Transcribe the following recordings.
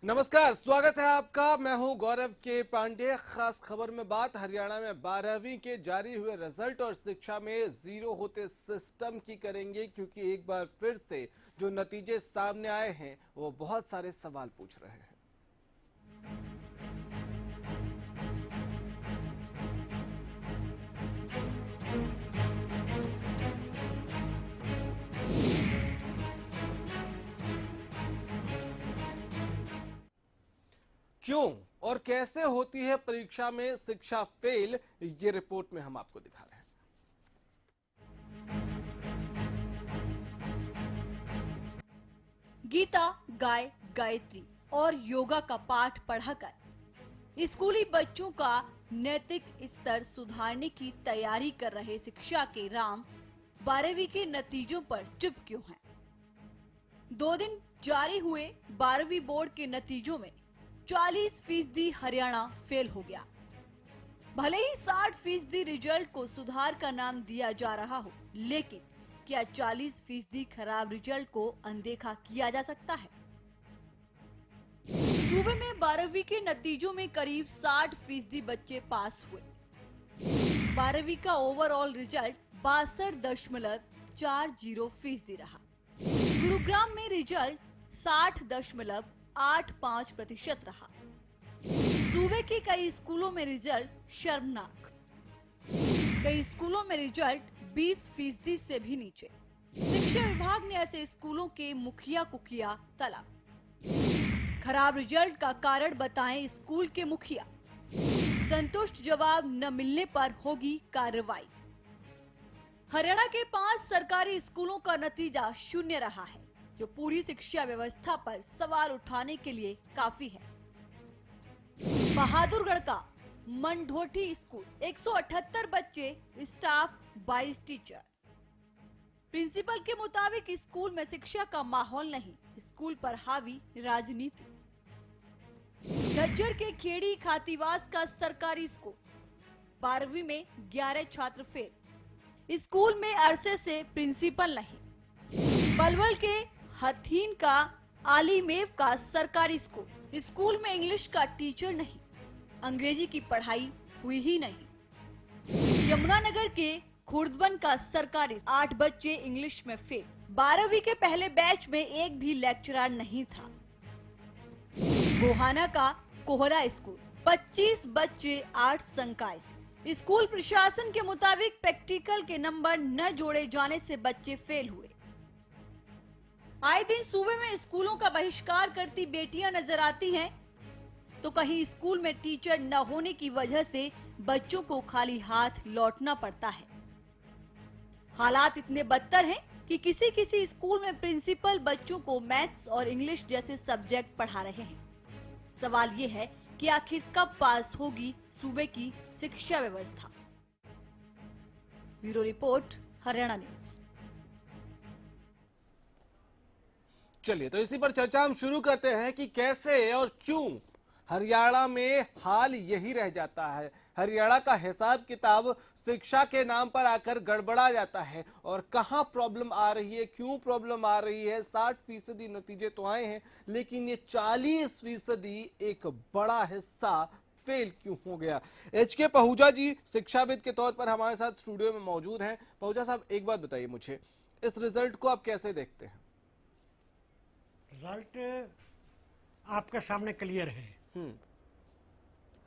नमस्कार, स्वागत है आपका। मैं हूं गौरव के पांडे। खास खबर में बात हरियाणा में 12वीं के जारी हुए रिजल्ट और शिक्षा में जीरो होते सिस्टम की करेंगे, क्योंकि एक बार फिर से जो नतीजे सामने आए हैं वो बहुत सारे सवाल पूछ रहे हैं। क्यों और कैसे होती है परीक्षा में शिक्षा फेल, ये रिपोर्ट में हम आपको दिखा रहे हैं। गीता, गाय, गायत्री और योगा का पाठ पढ़ाकर स्कूली बच्चों का नैतिक स्तर सुधारने की तैयारी कर रहे शिक्षा के राम 12वीं के नतीजों पर चुप क्यों हैं? 2 दिन जारी हुए 12वीं बोर्ड के नतीजों में 40% हरियाणा फेल हो गया। भले ही 60% रिजल्ट को सुधार का नाम दिया जा रहा हो, लेकिन क्या 40% खराब रिजल्ट को अनदेखा किया जा सकता है? सूबे में 12वीं के नतीजों में करीब 60% बच्चे पास हुए। 12वीं का ओवरऑल रिजल्ट 62.40% रहा। गुरुग्राम में रिजल्ट 60.85% रहा। सूबे के कई स्कूलों में रिजल्ट शर्मनाक, कई स्कूलों में रिजल्ट 20% से भी नीचे। शिक्षा विभाग ने ऐसे स्कूलों के मुखिया को किया तलब। खराब रिजल्ट का कारण बताएं स्कूल के मुखिया। संतुष्ट जवाब न मिलने पर होगी कार्रवाई। हरियाणा के 5 सरकारी स्कूलों का नतीजा 0 रहा है, जो पूरी शिक्षा व्यवस्था पर सवाल उठाने के लिए काफी है। बहादुरगढ़ का मंढोठी स्कूल 178 बच्चे, स्टाफ 22 टीचर। प्रिंसिपल के मुताबिक स्कूल में शिक्षा का माहौल नहीं, स्कूल पर हावी राजनीति। झज्जर के खेड़ी खातीवास का सरकारी स्कूल 12वीं में 11 छात्र फेल, स्कूल में अरसे से प्रिंसिपल नहीं। पलवल के हथीन का आलीमेव का सरकारी स्कूल, स्कूल में इंग्लिश का टीचर नहीं, अंग्रेजी की पढ़ाई हुई ही नहीं। यमुनानगर के खुर्दबन का सरकारी 8 बच्चे इंग्लिश में फेल, 12वीं के पहले बैच में एक भी लेक्चरर नहीं था। गोहाना का कोहरा स्कूल 25 बच्चे 8 संकाय से, स्कूल प्रशासन के मुताबिक प्रैक्टिकल के नंबर न जोड़े जाने से बच्चे फेल हुए। आए दिन सूबे में स्कूलों का बहिष्कार करती बेटियां नजर आती हैं, तो कहीं स्कूल में टीचर न होने की वजह से बच्चों को खाली हाथ लौटना पड़ता है। हालात इतने बदतर हैं कि किसी किसी स्कूल में प्रिंसिपल बच्चों को मैथ्स और इंग्लिश जैसे सब्जेक्ट पढ़ा रहे हैं। सवाल ये है कि आखिर कब पास होगी सूबे की शिक्षा व्यवस्था। Bureau report, Haryana news. चलिए तो इसी पर चर्चा हम शुरू करते हैं कि कैसे और क्यों हरियाणा में हाल यही रह जाता है। हरियाणा का हिसाब किताब शिक्षा के नाम पर आकर गड़बड़ा जाता है, और कहां प्रॉब्लम आ रही है, क्यों प्रॉब्लम आ रही है। 60% नतीजे तो आए हैं, लेकिन ये 40% एक बड़ा हिस्सा फेल क्यों हो गया। एच.के. पहूजा जी शिक्षाविद के तौर पर हमारे साथ स्टूडियो में मौजूद हैं। पहूजा साहब, एक बात बताइए मुझे, इस रिजल्ट को आप कैसे देखते हैं? रिजल्ट आपके सामने क्लियर है।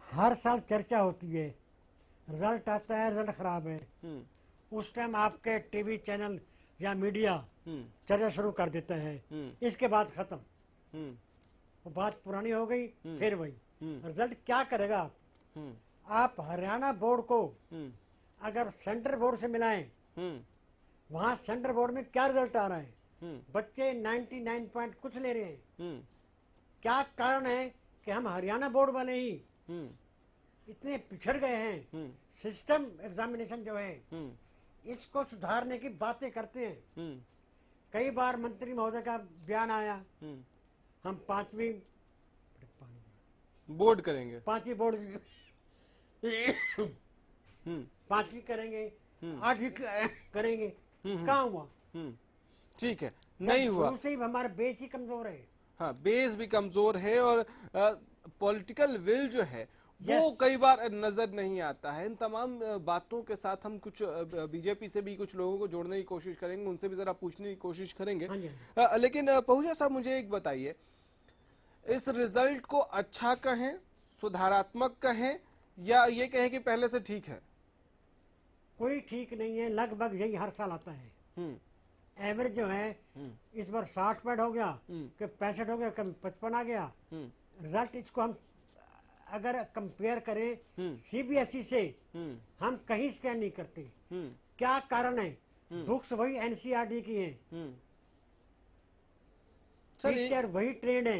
हर साल चर्चा होती है, रिजल्ट आता है, रिजल्ट खराब है। उस टाइम आपके टीवी चैनल या मीडिया चर्चा शुरू कर देते हैं, इसके बाद खत्म। वो बात पुरानी हो गई, फिर वही रिजल्ट। क्या करेगा आप हरियाणा बोर्ड को अगर सेंट्रल बोर्ड से मिलाएं, वहां सेंट्रल बोर्ड में क्या रिजल्ट आ रहा है? बच्चे 99 पॉइंट कुछ ले रहे हैं। क्या कारण है कि हम हरियाणा बोर्ड वाले ही इतने पिछड़ गए हैं? सिस्टम एग्जामिनेशन जो है, इसको सुधारने की बातें करते हैं, कई बार मंत्री महोदय का बयान आया, हम पांचवी बोर्ड करेंगे, बोर्ड पांचवी करेंगे, आठवीं करेंगे, कहाँ हुआ? ठीक है, नहीं हुआ। शुरू से ही हमारा बेस ही कमजोर है। हाँ, बेस भी कमजोर है और पॉलिटिकल विल जो है वो कई बार नजर नहीं आता है। इन तमाम बातों के साथ हम कुछ बीजेपी से भी कुछ लोगों को जोड़ने की कोशिश करेंगे, उनसे भी जरा पूछने की कोशिश करेंगे। लेकिन पहुंचा साहब, मुझे एक बताइए, इस रिजल्ट को अच्छा कहें, सुधारात्मक कहें, या ये कहें कि पहले से ठीक है? कोई ठीक नहीं है, लगभग यही हर साल आता है। एवरेज जो है इस बार 60 हो गया, कभी 65 हो गया, कभी 55 आ गया। रिजल्ट इसको हम अगर कंपेयर करें सीबीएसई से, हम कहीं स्टैंड नहीं करते। क्या कारण है? बुक्स वही एनसीईआरटी की हैं, टीचर वही ट्रेंड है।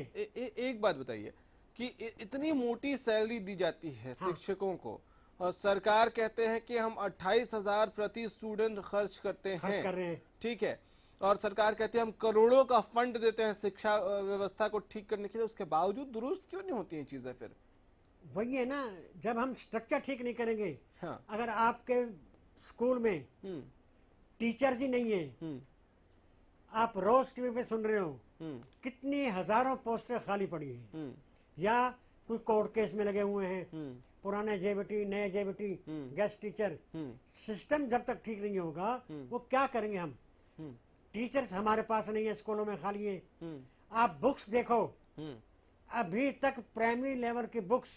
एक बात बताइए कि इतनी मोटी सैलरी दी जाती है शिक्षकों को, और सरकार कहते हैं कि हम 28,000 प्रति स्टूडेंट खर्च करते हैं, कर रहे हैं, ठीक है, और सरकार कहती है हम करोड़ों का फंड देते हैं शिक्षा व्यवस्था को ठीक करने के लिए, उसके बावजूद दुरुस्त क्यों नहीं होती हैं चीजें? फिर वही है ना, जब हम स्ट्रक्चर ठीक नहीं करेंगे। हाँ। अगर आपके स्कूल में टीचर ही नहीं है, आप रोज टीवी पे सुन रहे हो कितनी हजारों पोस्टर खाली पड़ी है, या कोई कोर्ट केस में लगे हुए हैं, पुराने जेबीटी, नए जेबीटी, गेस्ट टीचर। सिस्टम जब तक ठीक नहीं होगा वो क्या करेंगे हम? टीचर्स हमारे पास नहीं है, स्कूलों में खाली है। आप बुक्स देखो, अभी तक प्राइमरी लेवल की बुक्स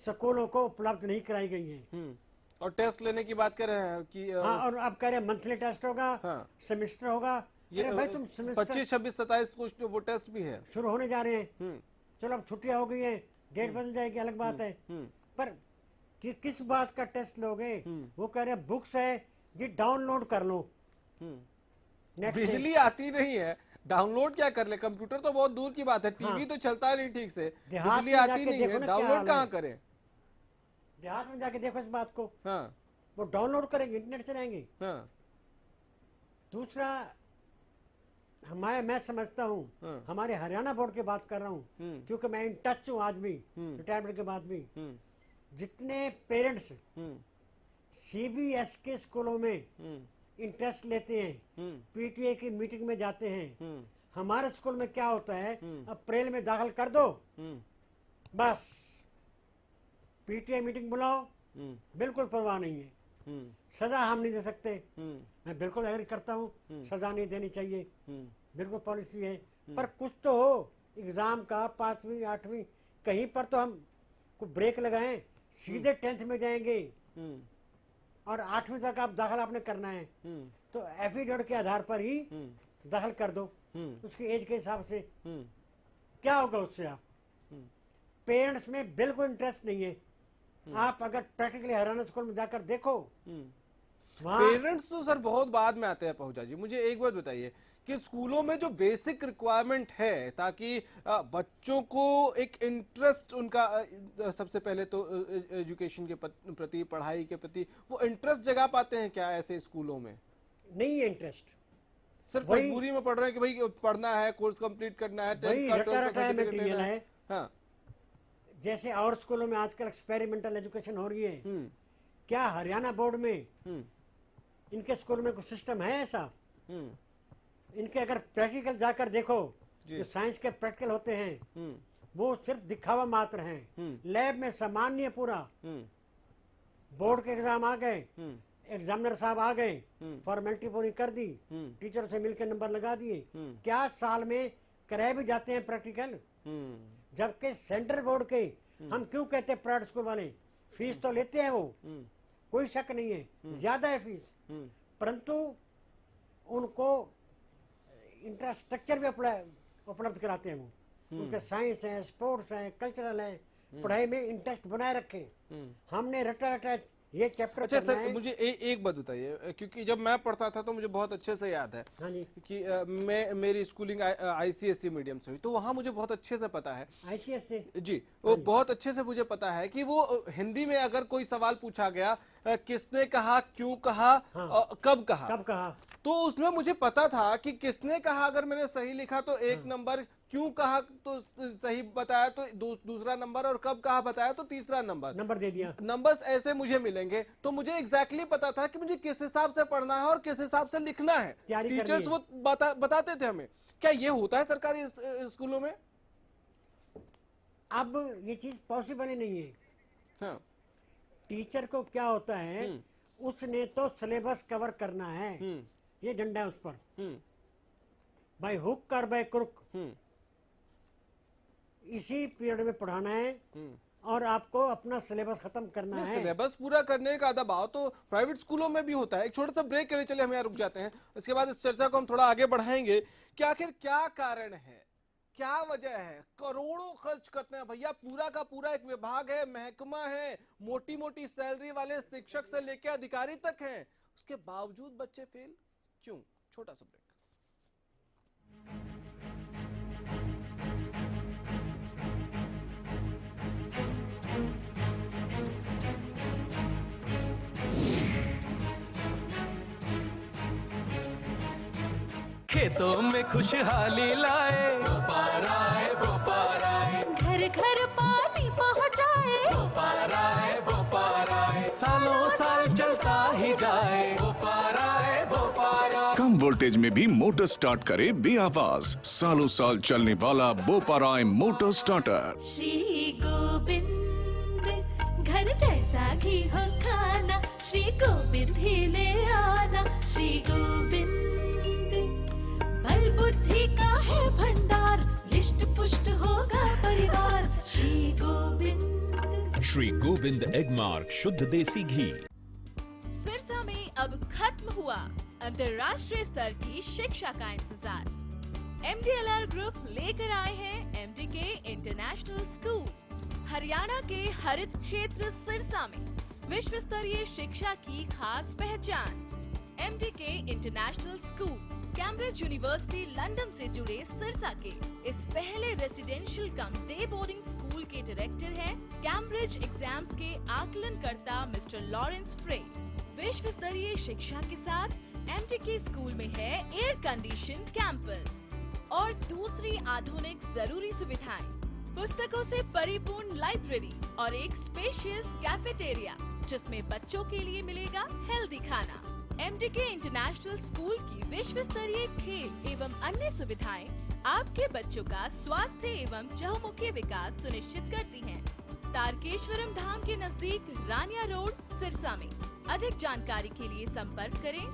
स्कूलों को उपलब्ध नहीं कराई गई हैं। और टेस्ट लेने की बात कर रहे हैं कि हाँ, और अब कह रहे हैं मंथली टेस्ट होगा, सेमेस्टर होगा। ये भाई तुम 25, 26, 27 को वो टेस्ट भी है, शुरू होने जा रहे हैं। चलो अब छुट्टियां हो गई हैं, डेट बदल जाएगी, अलग बात है। पर किस बात का टेस्ट लोगे? वो कह रहे हैं बुक्स है जी, डाउनलोड कर लो। बिजली आती नहीं है, डाउनलोड क्या कर ले? कंप्यूटर तो बहुत दूर की बात है, टीवी तो चलता नहीं ठीक से, बिजली आती नहीं है, डाउनलोड कहाँ करें? देहात में जाके देखो इस बात को। हाँ। वो डाउनलोड करेंगे, इंटरनेट से रहेंगे। हाँ। दूसरा, मैं समझता हूँ, हमारे हरियाणा बोर्ड की बात कर रहा हूँ, क्योंकि मैं इन टच हूँ आज भी, रिटायरमेंट के बाद भी। जितने पेरेंट्स सीबीएस के स्कूलों में इंटरेस्ट लेते हैं, पीटीए की मीटिंग में जाते हैं, हमारे स्कूल में क्या होता है, अप्रैल में दाखिल कर दो, बस पीटीए मीटिंग बुलाओ, बिल्कुल परवाह नहीं है। सजा हम नहीं दे सकते, मैं बिल्कुल एग्री करता हूँ, सजा नहीं देनी चाहिए, बिल्कुल पॉलिसी है। पर कुछ तो हो, एग्जाम का 5वीं 8वीं, कहीं पर तो हम कुछ ब्रेक लगाएं, सीधे 10th में जाएंगे और 8वीं तक आप दाखिला आपने करना है, तो एफिडेविट के आधार पर ही दाखिल कर दो, उसकी एज के हिसाब से। क्या होगा उससे? आप पेरेंट्स में बिल्कुल इंटरेस्ट नहीं है। आप अगर प्रैक्टिकली हरियाणा स्कूल में जाकर देखो, पेरेंट्स तो सर बहुत बाद में आते हैं। पहुंचा जी, मुझे एक बात बताइए कि स्कूलों में जो बेसिक रिक्वायरमेंट है, ताकि बच्चों को एक इंटरेस्ट उनका सबसे पहले तो एजुकेशन के प्रति, पढ़ाई के प्रति वो इंटरेस्ट जगा पाते हैं क्या ऐसे स्कूलों में? नहीं है इंटरेस्ट, सिर्फ मजबूरी में पढ़ रहे हैं कि भाई पढ़ना है, कोर्स कंप्लीट करना है, 10th का 12th का सर्टिफिकेट लेना है। हाँ। जैसे और स्कूलों में आजकल एक्सपेरिमेंटल एजुकेशन हो रही है, क्या हरियाणा बोर्ड में इनके स्कूल में कुछ सिस्टम है ऐसा? इनके अगर प्रैक्टिकल जाकर देखो, जो साइंस के प्रैक्टिकल होते हैं वो सिर्फ दिखावा मात्र हैं। लैब में सामान्य पूरा, बोर्ड के एग्जाम आ गए, एग्जामिनर साहब आ गए, फॉर्मेलिटी पूरी कर दी, टीचर से मिलकर नंबर लगा दिए। क्या साल में कराए भी जाते हैं प्रैक्टिकल? जबकि सेंट्रल बोर्ड के, हम क्यों कहते हैं प्राइवेट स्कूल वाले, फीस तो लेते हैं वो, कोई शक नहीं है, ज्यादा है फीस, परंतु उनको इंफ्रास्ट्रक्चर भी उपलब्ध कराते हैं। वो उनके साइंस है, स्पोर्ट्स है, कल्चरल है, पढ़ाई में इंटरेस्ट बनाए रखे। हमने रटा ये चैप्टर। अच्छा सर, मुझे एक बात बताइए, क्योंकि जब मैं पढ़ता था तो मुझे बहुत अच्छे से याद है कि मेरी स्कूलिंग आईसीएसई मीडियम से हुई, तो वहाँ मुझे बहुत अच्छे से पता है, आईसीएसई जी, वो बहुत अच्छे से मुझे पता है कि वो हिंदी में अगर कोई सवाल पूछा गया किसने कहा, क्यों कहा, कब कहा। कब कहा? तो उसमें मुझे पता था कि किसने कहा अगर मैंने सही लिखा तो 1 नंबर, क्यों कहा तो सही बताया तो दूसरा नंबर, और कब कहा बताया तो तीसरा नंबर दे दिया। नंबर्स ऐसे मुझे मिलेंगे। तो मुझे एग्जैक्टली पता था कि मुझे किस हिसाब से पढ़ना है और किस हिसाब से लिखना है। टीचर्स वो बताते थे हमें। क्या ये होता है सरकारी स्कूलों में? अब ये चीज पॉसिबल ही नहीं है। हाँ। टीचर को क्या होता है, उसने तो सिलेबस कवर करना है, ये डंडा है उस पर, बाय हुक और बाय क्रुक इसी पीरियड में पढ़ाना है और आपको अपना सिलेबस खत्म करना है। सिलेबस पूरा करने का दबाव तो प्राइवेट स्कूलों में भी होता है। एक छोटा सा ब्रेक के लिए चले हम यहाँ रुक जाते हैं, इसके बाद इस चर्चा को हम थोड़ा आगे बढ़ाएंगे कि आखिर क्या कारण है, क्या वजह है। करोड़ों खर्च करते हैं भैया, पूरा का पूरा एक विभाग है, महकमा है, मोटी मोटी सैलरी वाले शिक्षक से लेकर अधिकारी तक हैं, उसके बावजूद बच्चे फेल क्यों? छोटा सा ब्रेक। खेतों में खुशहाली लाए, घर घर पानी पहुँचाए, सालों साल चलता ही जाए, कम वोल्टेज में भी मोटर स्टार्ट करे बेआवाज, सालों साल चलने वाला बोपाराय मोटर स्टार्टर। श्री गोविंद घर जैसा घी हो खाना, श्री गोविंद ही ले आना, श्री गोविंद बल बुद्धि का है भंडार, रिष्ट पुष्ट होगा परिवार, श्री गोविंद। श्री गोविंद एगमार्क शुद्ध देसी घी। सिरसा में अब खत्म हुआ अंतर्राष्ट्रीय स्तर की शिक्षा का इंतजार। MDLR ग्रुप लेकर आए हैं MDK इंटरनेशनल स्कूल। हरियाणा के हरित क्षेत्र सिरसा में विश्व स्तरीय शिक्षा की खास पहचान। MDK international school Cambridge university London से जुड़े सिरसा के इस पहले रेसिडेंशियल कम डे बोर्डिंग स्कूल के डायरेक्टर हैं कैम्ब्रिज एग्जाम्स के आकलनकर्ता मिस्टर लॉरेंस फ्रे। विश्व स्तरीय शिक्षा के साथ MDK स्कूल में है एयर कंडीशन कैंपस और दूसरी आधुनिक जरूरी सुविधाएं, पुस्तकों से परिपूर्ण लाइब्रेरी और एक स्पेशियस कैफेटेरिया जिसमें बच्चों के लिए मिलेगा हेल्दी खाना। MDK इंटरनेशनल स्कूल की विश्व स्तरीय खेल एवं अन्य सुविधाएं आपके बच्चों का स्वास्थ्य एवं चहुमुखी विकास सुनिश्चित करती हैं। तारकेश्वरम धाम के नजदीक रानिया रोड सिरसा में। अधिक जानकारी के लिए संपर्क करें।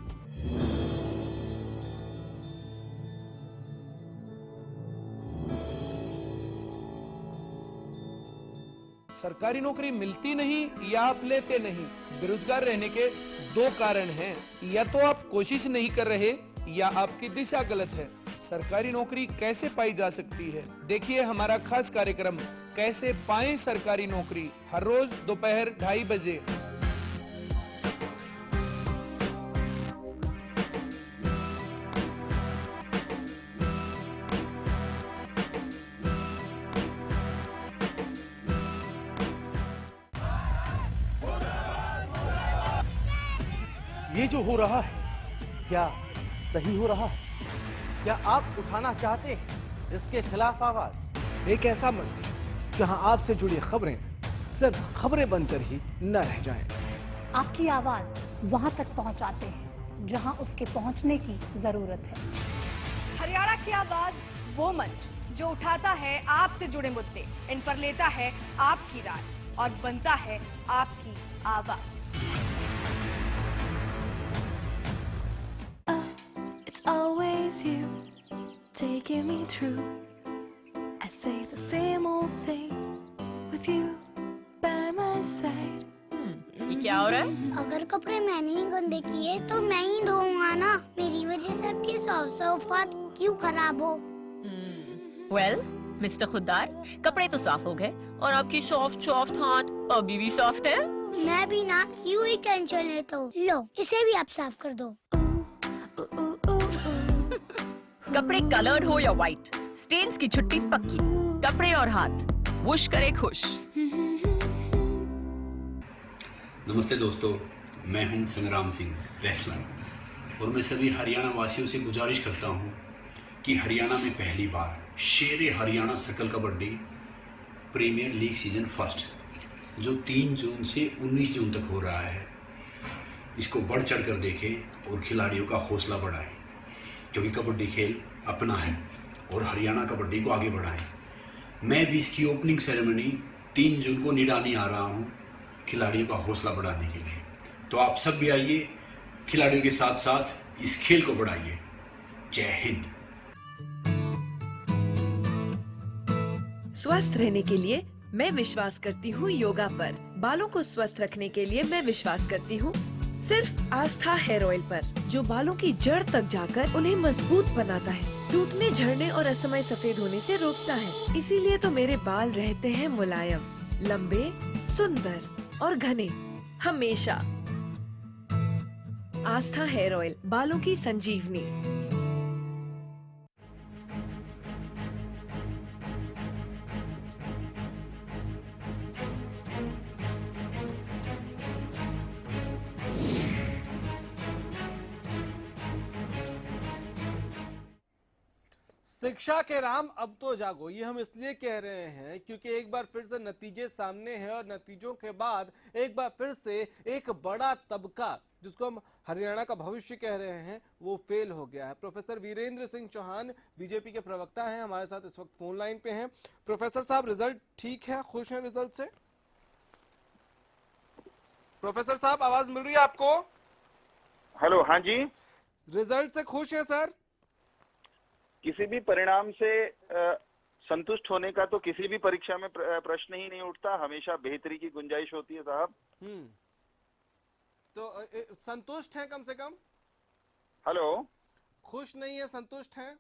सरकारी नौकरी मिलती नहीं या आप लेते नहीं, बेरोजगार रहने के 2 कारण हैं। या तो आप कोशिश नहीं कर रहे या आपकी दिशा गलत है। सरकारी नौकरी कैसे पाई जा सकती है, देखिए हमारा खास कार्यक्रम कैसे पाएं सरकारी नौकरी, हर रोज दोपहर 2:30 बजे। ये जो हो रहा है क्या सही हो रहा है? क्या आप उठाना चाहते हैं इसके खिलाफ आवाज? एक ऐसा मंच जहां आपसे जुड़ी खबरें सिर्फ खबरें बनकर ही न रह जाएं। आपकी आवाज वहां तक पहुंचाते हैं जहां उसके पहुंचने की जरूरत है। हरियाणा की आवाज वो मंच जो उठाता है आपसे जुड़े मुद्दे, इन पर लेता है आपकी राय और बनता है आपकी आवाज। Always you taking me through. I say the same old thing with you by my side. ये क्या हो रहा है? अगर कपड़े मैंने ही गंदे किए तो मैं ही धोऊंगा ना। मेरी वजह से आपके सॉफ्ट क्यों खराब हो? वेल, मिस्टर खुद्दार, कपड़े तो साफ हो गए और आपकी सॉफ्ट हाथ अभी भी सॉफ्ट है। मैं भी ना यूं ही टेंशन लेता हूँ। लो, इसे भी आप साफ कर दो। कपड़े कलर्ड हो या व्हाइट, स्टेन्स की छुट्टी पक्की। कपड़े और हाथ वुश करे खुश। नमस्ते दोस्तों, मैं हूं संग्राम सिंह रेसलर और मैं सभी हरियाणा वासियों से गुजारिश करता हूं कि हरियाणा में पहली बार Shere Haryana circle kabaddi premier league season first जो 3 जून से 19 जून तक हो रहा है, इसको बढ़ चढ़ कर देखें और खिलाड़ियों का हौसला बढ़ाएं, क्योंकि कबड्डी खेल अपना है और हरियाणा कबड्डी को आगे बढ़ाएं। मैं भी इसकी ओपनिंग सेरेमनी 3 जून को निडानी आ रहा हूं खिलाड़ियों का हौसला बढ़ाने के लिए। तो आप सब भी आइए, खिलाड़ियों के साथ साथ इस खेल को बढ़ाइए। जय हिंद। स्वस्थ रहने के लिए मैं विश्वास करती हूँ योगा पर। बालों को स्वस्थ रखने के लिए मैं विश्वास करती हूँ सिर्फ आस्था हेयर ऑयल पर, जो बालों की जड़ तक जाकर उन्हें मजबूत बनाता है, टूटने, झड़ने और असमय सफेद होने से रोकता है। इसीलिए तो मेरे बाल रहते हैं मुलायम, लंबे, सुंदर और घने हमेशा। आस्था हेयर ऑयल, बालों की संजीवनी। शिक्षा के राम अब तो जागो, ये हम इसलिए कह रहे हैं क्योंकि एक बार फिर से नतीजे सामने हैं और नतीजों के बाद एक बार फिर से एक बड़ा तबका, जिसको हम हरियाणा का भविष्य कह रहे हैं, वो फेल हो गया है। प्रोफेसर वीरेंद्र सिंह चौहान बीजेपी के प्रवक्ता हैं, हमारे साथ इस वक्त फोन लाइन पे हैं। प्रोफेसर साहब, रिजल्ट ठीक है, खुश हैं रिजल्ट से? प्रोफेसर साहब, आवाज मिल रही है आपको? हेलो, हाँ जी। रिजल्ट से खुश है सर? किसी भी परिणाम से संतुष्ट होने का तो किसी भी परीक्षा में प्रश्न ही नहीं उठता, हमेशा बेहतरी की गुंजाइश होती है साहब। तो संतुष्ट हैं कम से कम? हेलो, खुश नहीं है, संतुष्ट हैं?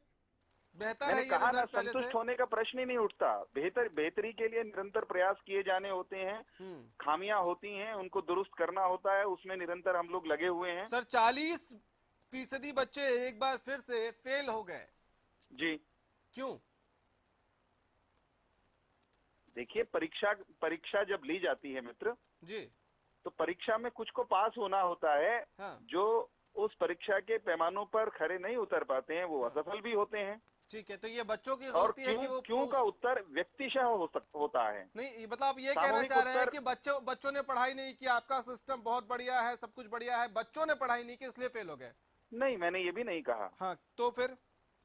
बेहतर मैंने है ये कहा ना, रिजल्ट पहले से? संतुष्ट होने का प्रश्न ही नहीं उठता। बेहतरी के लिए निरंतर प्रयास किए जाने होते हैं, खामियां होती हैं, उनको दुरुस्त करना होता है, उसमें निरंतर हम लोग लगे हुए हैं। सर, 40% बच्चे एक बार फिर से फेल हो गए जी। क्यों? देखिए, परीक्षा जब ली जाती है मित्र जी, तो परीक्षा में कुछ को पास होना होता है। हाँ। जो उस परीक्षा के पैमानों पर खरे नहीं उतर पाते हैं वो असफल भी होते हैं। ठीक है, तो ये बच्चों की और गलती है कि वो क्यों का उत्तर व्यक्तिशः होता है। नहीं, मतलब आप ये कहना चाह रहे हैं कि बच्चों ने पढ़ाई नहीं की, आपका सिस्टम बहुत बढ़िया है, सब कुछ बढ़िया है, बच्चों ने पढ़ाई नहीं की इसलिए फेल हो गए? नहीं, मैंने ये भी नहीं कहा। हाँ, तो फिर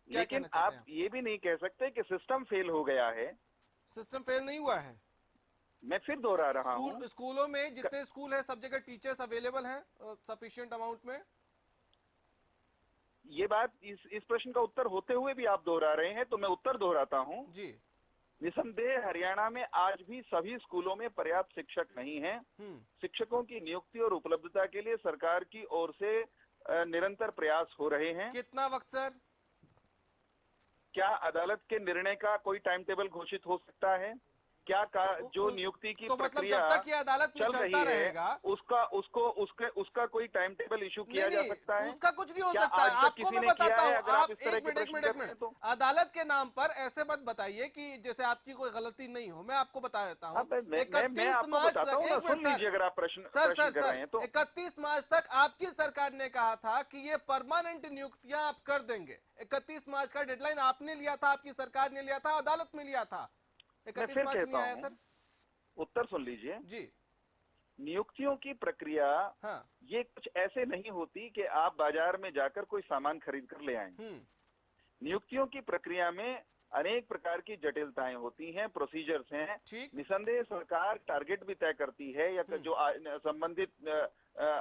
लेकिन आप ये भी नहीं कह सकते कि सिस्टम फेल हो गया है। सिस्टम फेल नहीं हुआ है। मैं फिर दोहरा रहा हूँ, स्कूलों में जितने स्कूल है सब जगह टीचर्स अवेलेबल हैं सफिशिएंट अमाउंट में? ये बात इस प्रश्न का उत्तर होते हुए भी आप दोहरा रहे हैं, तो मैं उत्तर दोहराता हूँ जी। निसंदेह हरियाणा में आज भी सभी स्कूलों में पर्याप्त शिक्षक नहीं हैं। शिक्षकों की नियुक्ति और उपलब्धता के लिए सरकार की ओर से निरंतर प्रयास हो रहे हैं। कितना वक्त सर? क्या अदालत के निर्णय का कोई टाइम टेबल घोषित हो सकता है? क्या जो नियुक्ति की प्रक्रिया जब तक ये अदालत में चलता रहेगा उसका कोई टाइम टेबल इशू किया जा सकता है? उसका कुछ नहीं हो सकता है। आपको मैं बताता हूँ, आप एक मिनट अदालत के नाम पर ऐसे मत बताइए कि जैसे आपकी कोई गलती नहीं हो। मैं आपको बता देता हूँ, 31 मार्च तक 31 मार्च तक आपकी सरकार ने कहा था कि ये परमानेंट नियुक्तियां आप कर देंगे। 31 मार्च का डेडलाइन आपने लिया था, आपकी सरकार ने लिया था, अदालत में लिया था। 31 मार्च नहीं आया सर। उत्तर सुन लीजिए जी। नियुक्तियों की प्रक्रिया ये कुछ ऐसे नहीं होती कि आप बाजार में जाकर कोई सामान खरीद कर ले आए। नियुक्तियों की प्रक्रिया में अनेक प्रकार की जटिलताएं होती हैं, प्रोसीजर्स हैं। निसंदेह सरकार टारगेट भी तय करती है या जो संबंधित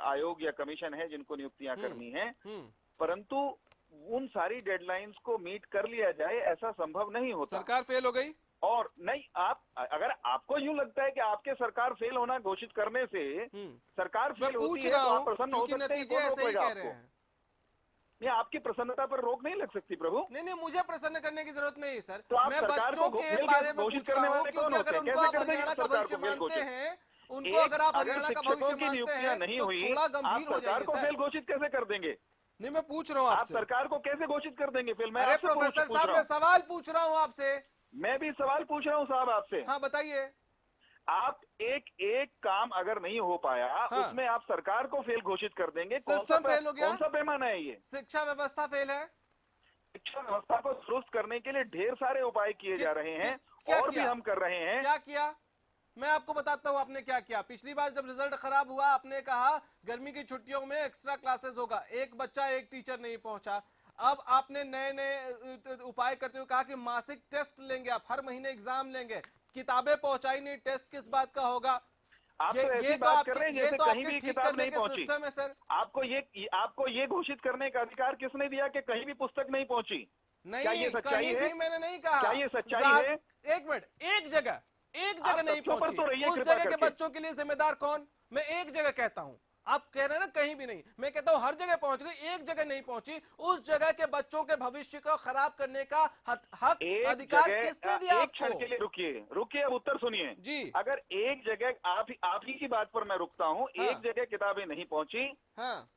आयोग या कमीशन है जिनको नियुक्तियां करनी है, परंतु उन सारी डेडलाइंस को मीट कर लिया जाए ऐसा संभव नहीं होता। सरकार फेल हो गई। और नहीं, अगर आपको यूं लगता है कि आपके सरकार फेल होना घोषित करने से सरकार फेल होती है तो आप प्रसन्न हो सकते हैं, कौन रोकेगा आपको? नहीं, आपकी प्रसन्नता पर रोक नहीं लग सकती प्रभु। नहीं, मुझे प्रसन्न करने की जरूरत नहीं सर। तो आप मैं सरकार बच्चों को के बारे में घोषित करने वाले कौन होते हैं? कैसे कर देंगे सरकार को फेल घोषित? उनको अगर आप हरियाणा का भविष्य मानते हैं नहीं तो हुई, थोड़ा गंभीर हो सरकार को जाइए फेल घोषित कैसे कर देंगे? नहीं, मैं पूछ रहा हूँ आप सरकार को कैसे घोषित कर देंगे फेल? मैं अरे प्रोफेसर साहब, मैं सवाल पूछ रहा हूँ आपसे। मैं भी सवाल पूछ रहा हूँ साहब आपसे। हाँ, बताइए। आप एक काम अगर नहीं हो पाया उसमें आप सरकार को फेल घोषित कर देंगे। सिस्टम फेल हो गया। कौन सा पैमाना है ये? शिक्षा व्यवस्था फेल है। शिक्षा व्यवस्था को दुरुस्त करने के लिए ढेर सारे उपाय किए जा रहे हैं और भी हम कर रहे हैं। क्या किया? मैं आपको बताता हूँ आपने क्या किया। पिछली बार जब रिजल्ट खराब हुआ आपने कहा गर्मी की छुट्टियों में एक्स्ट्रा क्लासेस होगा, एक बच्चा एक टीचर नहीं पहुंचा। अब आपने नए नए उपाय करते हुए कहा कि मासिक टेस्ट लेंगे, आप हर महीने एग्जाम लेंगे। किताबें पहुंचाई नहीं, टेस्ट किस बात का होगा? आप तो ऐसी बात कर रहे हैं जैसे कहीं भी किताब नहीं पहुंची। सिस्टम है सर। आपको ये घोषित करने का अधिकार किसने दिया कि कहीं भी पुस्तक नहीं पहुंची? नहीं, क्या ये सच्चाई है? मैंने नहीं कहा। क्या ये सच्चाई है? एक मिनट, एक जगह नहीं पहुंची। तो रहिए, उस जगह के बच्चों के लिए जिम्मेदार कौन? मैं एक जगह कहता हूं, आप कह रहे हैं ना कहीं भी नहीं, मैं कहता हूं हर जगह पहुंच गई, एक जगह नहीं पहुंची। उस जगह के बच्चों के भविष्य को खराब करने का हक अधिकार किसने दिया एक क्षण के लिए रुकिए, अब उत्तर सुनिए जी। अगर एक जगह आप ही की बात पर मैं रुकता हूं, एक जगह किताबें नहीं पहुंची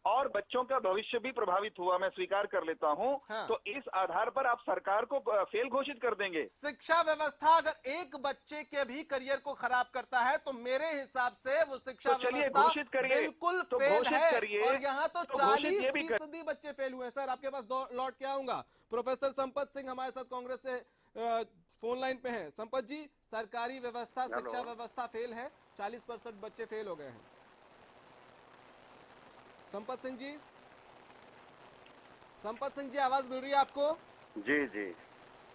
और बच्चों का भविष्य भी प्रभावित हुआ, मैं स्वीकार कर लेता हूं, तो इस आधार पर आप सरकार को फेल घोषित कर देंगे? शिक्षा व्यवस्था अगर एक बच्चे के भी करियर को खराब करता है तो मेरे हिसाब से वो शिक्षा व्यवस्था घोषित करिए, बिल्कुल तो फेल है। करिए। और यहाँ तो 40% बच्चे फेल हुए हैं। सर आपके पास लौट के आऊंगा। प्रोफेसर संपत सिंह हमारे साथ कांग्रेस से फोन लाइन पे हैं। संपत जी, सरकारी व्यवस्था शिक्षा व्यवस्था फेल है, 40% बच्चे फेल हो गए हैं। संपत सिंह जी आवाज मिल रही है आपको? जी जी।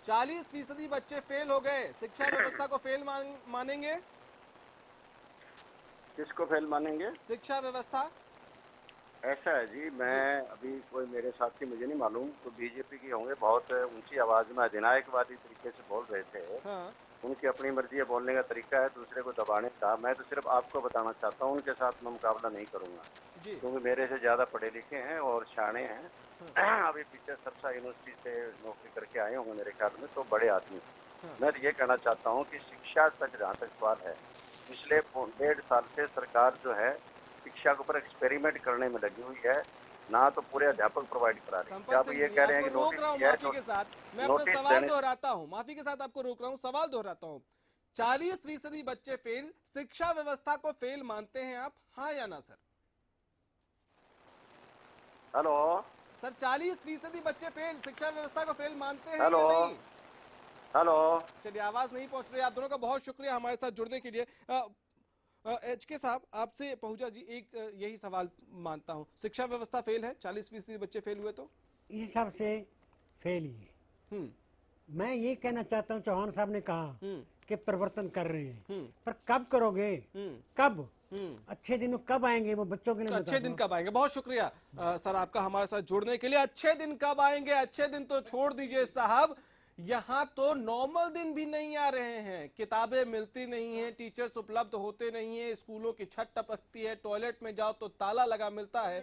40% बच्चे फेल हो गए, शिक्षा व्यवस्था को फेल मानेंगे? किसको फेल मानेंगे? शिक्षा व्यवस्था। ऐसा है जी, मैं अभी कोई मेरे साथी मुझे नहीं मालूम, तो बीजेपी की होंगे, बहुत ऊंची आवाज में अधिनायकवादी तरीके से बोल रहे थे। उनकी अपनी मर्जी है, बोलने का तरीका है, दूसरे को दबाने का। मैं तो सिर्फ आपको बताना चाहता हूँ, उनके साथ मैं मुकाबला नहीं करूंगा क्योंकि मेरे से ज्यादा पढ़े लिखे हैं और शाणे हैं। अभी पीछे सरसा यूनिवर्सिटी से नौकरी करके आए होंगे मेरे ख्याल में, तो बड़े आदमी। मैं तो ये कहना चाहता हूँ कि शिक्षा तक जहाँ तक सवाल है, पिछले 1.5 साल से सरकार जो है शिक्षा के ऊपर एक्सपेरिमेंट करने में लगी हुई है, ना तो पूरे अध्यापक प्रोवाइड करा रहे हैं। आप ये कह रहे हैं कि रोक रहा हूं माफी के साथ, मैं अपना सवाल दोहराता हूं, माफी के साथ आपको रोक रहा हूं, सवाल दोहराता हूं। 40% बच्चे फेल, शिक्षा व्यवस्था को फेल मानते हैं आप, हाँ या ना सर? हेलो सर, 40% बच्चे फेल, शिक्षा व्यवस्था को फेल मानते हैं हेलो या नहीं? हेलो। चलिए, आवाज नहीं पहुंच रही। आप दोनों का बहुत शुक्रिया हमारे साथ जुड़ने के लिए। HK साहब, आपसे पहुंचा जी एक यही सवाल मानता हूं, शिक्षा व्यवस्था फेल है, 40% बच्चे फेल हुए तो इस हिसाब से फेल ही है। मैं ये कहना चाहता हूं, चौहान साहब ने कहा कि परिवर्तन कर रहे हैं, पर कब करोगे? कब? अच्छे दिन कब आएंगे वो बच्चों के लिए? अच्छे दिन कब आएंगे? बहुत शुक्रिया सर आपका हमारे साथ जुड़ने के लिए। अच्छे दिन कब आएंगे? अच्छे दिन तो छोड़ दीजिए साहब, यहाँ तो नॉर्मल दिन भी नहीं आ रहे हैं। किताबें मिलती नहीं है, टीचर्स उपलब्ध होते नहीं है, स्कूलों की छत टपकती है, टॉयलेट में जाओ तो ताला लगा मिलता है।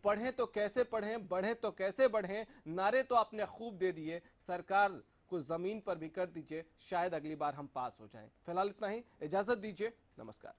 पढ़ें तो कैसे पढ़ें, बढ़ें तो कैसे बढ़ें, नारे तो आपने खूब दे दिए। सरकार को जमीन पर भी कर दीजिए, शायद अगली बार हम पास हो जाएं। फिलहाल इतना ही, इजाजत दीजिए, नमस्कार।